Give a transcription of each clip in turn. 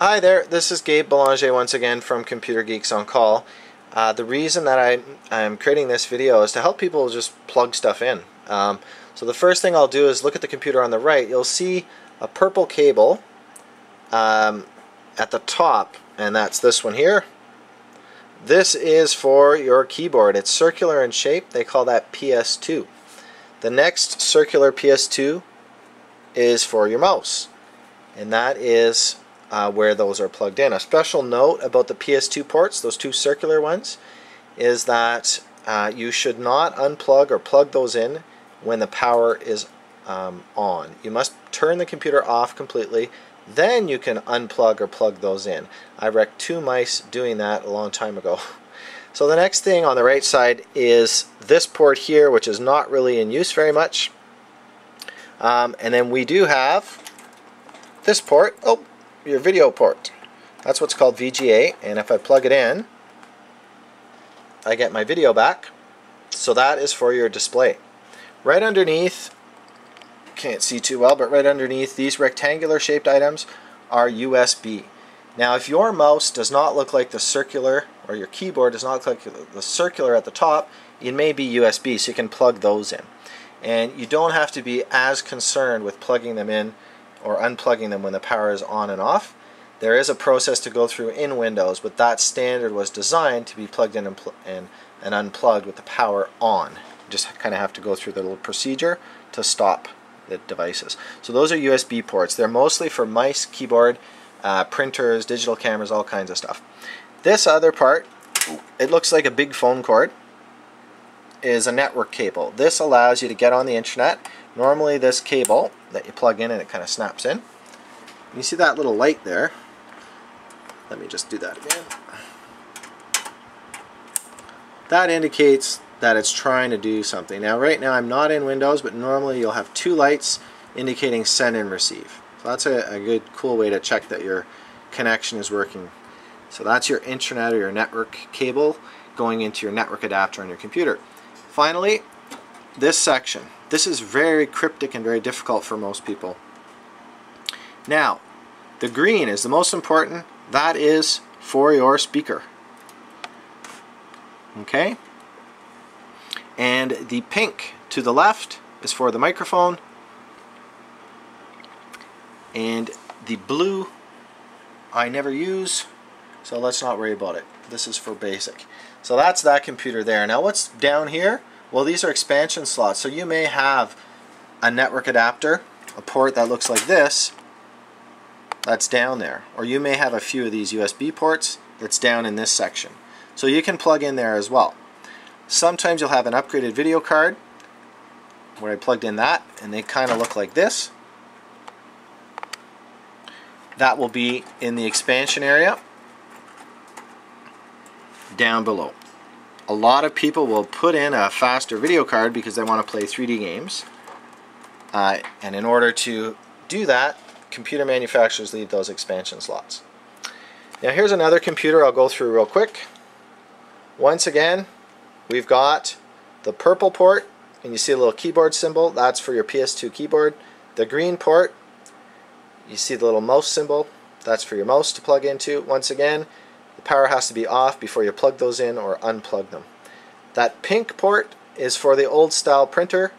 Hi there, this is Gabe Belanger once again from Computer Geeks on Call. The reason that I'm creating this video is to help people just plug stuff in. So the first thing I'll do is look at the computer on the right. You'll see a purple cable at the top, and that's this one here. This is for your keyboard. It's circular in shape. They call that PS2. The next circular PS2 is for your mouse, and that is where those are plugged in. A special note about the PS2 ports, those two circular ones, is that you should not unplug or plug those in when the power is on. You must turn the computer off completely, then you can unplug or plug those in. I wrecked 2 mice doing that a long time ago. So the next thing on the right side is this port here, which is not really in use very much. And then we do have this port, your video port. That's what's called VGA, and if I plug it in, I get my video back. So that is for your display. Right underneath, can't see too well, but right underneath these rectangular shaped items are USB. Now if your mouse does not look like the circular, or your keyboard does not look like the circular at the top, it may be USB, so you can plug those in. And you don't have to be as concerned with plugging them in or unplugging them when the power is on and off. There is a process to go through in Windows, but that standard was designed to be plugged in and unplugged with the power on. You just kind of have to go through the little procedure to stop the devices. So those are USB ports. They're mostly for mice, keyboard, printers, digital cameras, all kinds of stuff. This other part, it looks like a big phone cord, is a network cable. This allows you to get on the internet. Normally this cable that you plug in and it kind of snaps in. You see that little light there? Let me just do that again. That indicates that it's trying to do something. Now right now I'm not in Windows, but normally you'll have 2 lights indicating send and receive. So that's a good, cool way to check that your connection is working. So that's your internet or your network cable going into your network adapter on your computer. Finally, this section. This is very cryptic and very difficult for most people. Now, the green is the most important. That is for your speaker. Okay? And the pink to the left is for the microphone. And the blue I never use, so let's not worry about it. This is for basic. So that's that computer there. Now what's down here? Well, these are expansion slots. So you may have a network adapter, a port that looks like this, that's down there. Or you may have a few of these USB ports that's down in this section. So you can plug in there as well. Sometimes you'll have an upgraded video card where I plugged in that, and they kind of look like this. That will be in the expansion area down below. A lot of people will put in a faster video card because they want to play 3D games. And in order to do that, computer manufacturers leave those expansion slots. Now here's another computer I'll go through real quick. Once again, we've got the purple port, and you see a little keyboard symbol. That's for your PS2 keyboard. The green port, you see the little mouse symbol. That's for your mouse to plug into. Once again, the power has to be off before you plug those in or unplug them. That pink port is for the old style printer.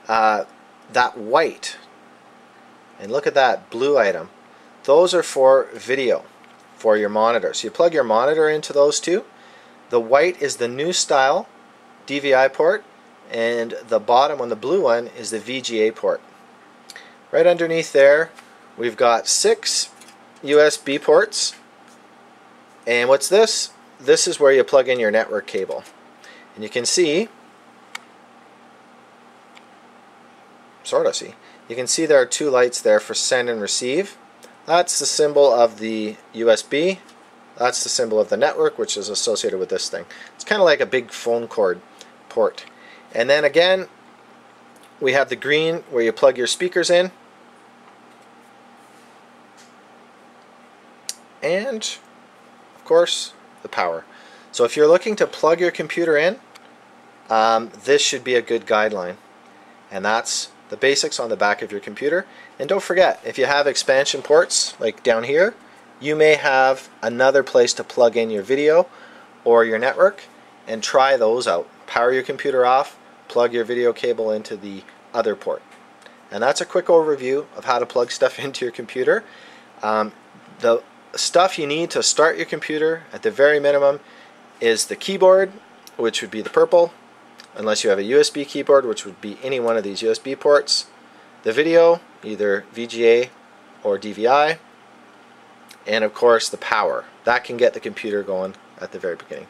That white, and look at that blue item, those are for video, for your monitor. So you plug your monitor into those two. The white is the new style DVI port, and the bottom one, the blue one, is the VGA port. Right underneath there we've got 6 USB ports, and what's this? This is where you plug in your network cable, and you can see, you can see there are 2 lights there for send and receive. That's the symbol of the USB. That's the symbol of the network, which is associated with this thing. It's kind of like a big phone cord port. And then again, we have the green where you plug your speakers in. And, of course, the power. So if you're looking to plug your computer in, this should be a good guideline. And that's the basics on the back of your computer. And don't forget, if you have expansion ports like down here, you may have another place to plug in your video or your network, and try those out. Power your computer off, plug your video cable into the other port. And that's a quick overview of how to plug stuff into your computer. The stuff you need to start your computer at the very minimum is the keyboard, which would be the purple, unless you have a USB keyboard, which would be any one of these USB ports. The video, either VGA or DVI, and of course the power. That can get the computer going at the very beginning.